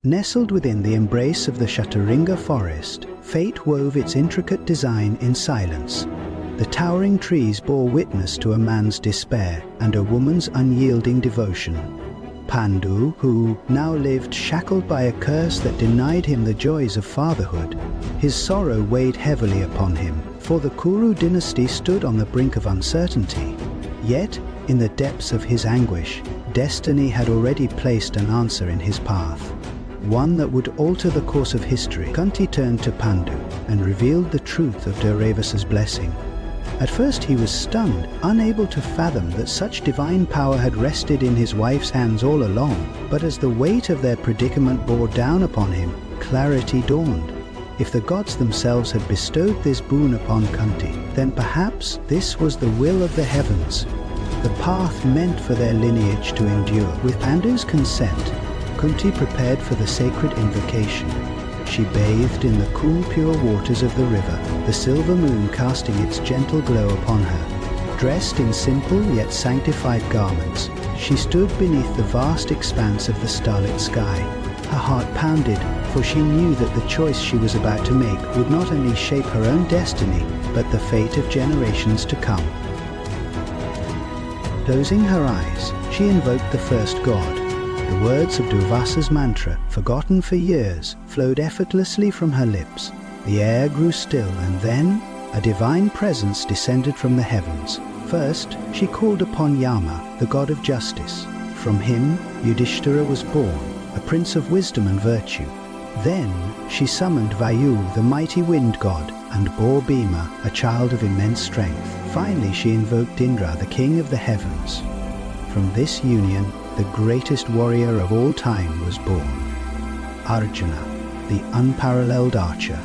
Nestled within the embrace of the Shatasringa forest, fate wove its intricate design in silence. The towering trees bore witness to a man's despair and a woman's unyielding devotion. Pandu, who now lived shackled by a curse that denied him the joys of fatherhood, his sorrow weighed heavily upon him, for the Kuru dynasty stood on the brink of uncertainty. Yet, in the depths of his anguish, destiny had already placed an answer in his path, one that would alter the course of history. Kunti turned to Pandu and revealed the truth of Kauravas' blessing. At first he was stunned, unable to fathom that such divine power had rested in his wife's hands all along, but as the weight of their predicament bore down upon him, clarity dawned. If the gods themselves had bestowed this boon upon Kunti, then perhaps this was the will of the heavens, the path meant for their lineage to endure. With Pandu's consent, Kunti prepared for the sacred invocation. She bathed in the cool, pure waters of the river, the silver moon casting its gentle glow upon her. Dressed in simple yet sanctified garments, she stood beneath the vast expanse of the starlit sky. Her heart pounded, for she knew that the choice she was about to make would not only shape her own destiny, but the fate of generations to come. Closing her eyes, she invoked the first god. The words of Durvasa's mantra, forgotten for years, flowed effortlessly from her lips. The air grew still, and then a divine presence descended from the heavens. First, she called upon Yama, the god of justice. From him, Yudhishthira was born, a prince of wisdom and virtue. Then, she summoned Vayu, the mighty wind god, and bore Bhima, a child of immense strength. Finally, she invoked Indra, the king of the heavens. From this union, the greatest warrior of all time was born, Arjuna, the unparalleled archer.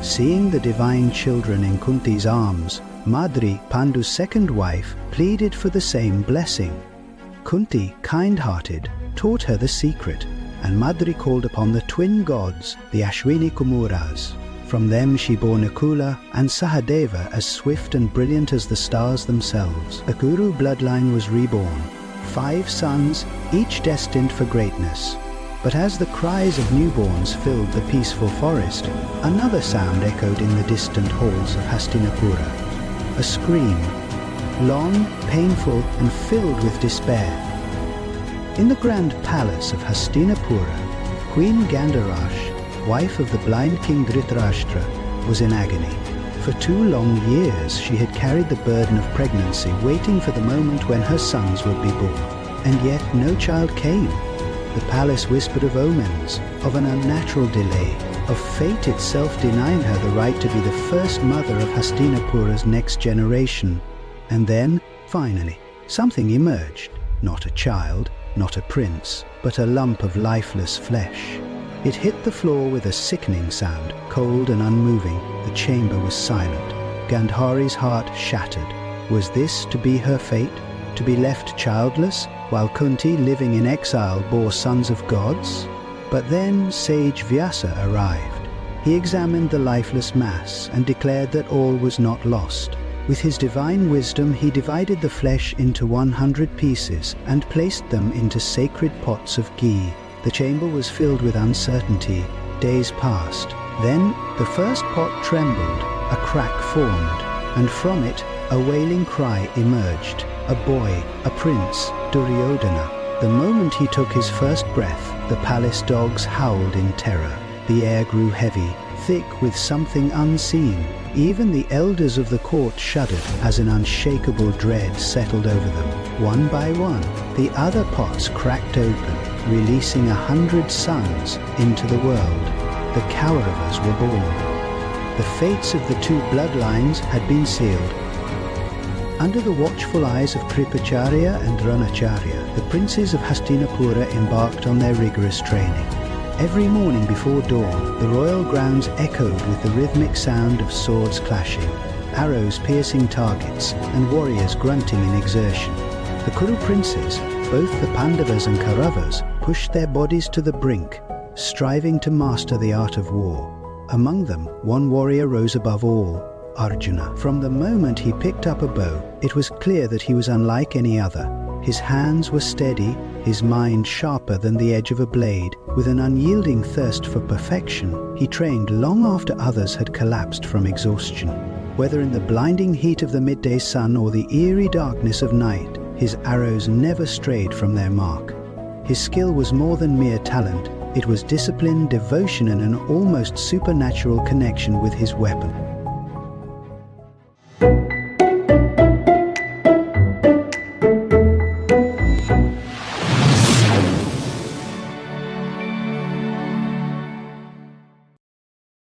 Seeing the divine children in Kunti's arms, Madri, Pandu's second wife, pleaded for the same blessing. Kunti, kind-hearted, taught her the secret, and Madri called upon the twin gods, the Ashwini Kumuras. From them she bore Nakula and Sahadeva, as swift and brilliant as the stars themselves. The Kuru bloodline was reborn. 5 sons, each destined for greatness. But as the cries of newborns filled the peaceful forest, another sound echoed in the distant halls of Hastinapura. A scream, long, painful, and filled with despair. In the grand palace of Hastinapura, Queen Gandharash, wife of the blind king Dhritarashtra, was in agony. For 2 long years she had carried the burden of pregnancy, waiting for the moment when her sons would be born. And yet no child came. The palace whispered of omens, of an unnatural delay, of fate itself denying her the right to be the first mother of Hastinapura's next generation. And then, finally, something emerged. Not a child, not a prince, but a lump of lifeless flesh. It hit the floor with a sickening sound, cold and unmoving. The chamber was silent. Gandhari's heart shattered. Was this to be her fate? To be left childless, while Kunti, living in exile, bore sons of gods? But then sage Vyasa arrived. He examined the lifeless mass and declared that all was not lost. With his divine wisdom, he divided the flesh into 100 pieces and placed them into sacred pots of ghee. The chamber was filled with uncertainty. Days passed. Then the first pot trembled, a crack formed, and from it a wailing cry emerged. A boy, a prince, Duryodhana. The moment he took his first breath, the palace dogs howled in terror. The air grew heavy, thick with something unseen. Even the elders of the court shuddered as an unshakable dread settled over them. One by one, the other pots cracked open, releasing 100 sons into the world. The Kauravas were born. The fates of the 2 bloodlines had been sealed. Under the watchful eyes of Kripacharya and Dronacharya, the princes of Hastinapura embarked on their rigorous training. Every morning before dawn, the royal grounds echoed with the rhythmic sound of swords clashing, arrows piercing targets, and warriors grunting in exertion. The Kuru princes, both the Pandavas and Kauravas, pushed their bodies to the brink, striving to master the art of war. Among them, one warrior rose above all, Arjuna. From the moment he picked up a bow, it was clear that he was unlike any other. His hands were steady, his mind sharper than the edge of a blade. With an unyielding thirst for perfection, he trained long after others had collapsed from exhaustion. Whether in the blinding heat of the midday sun or the eerie darkness of night, his arrows never strayed from their mark. His skill was more than mere talent. It was discipline, devotion, and an almost supernatural connection with his weapon.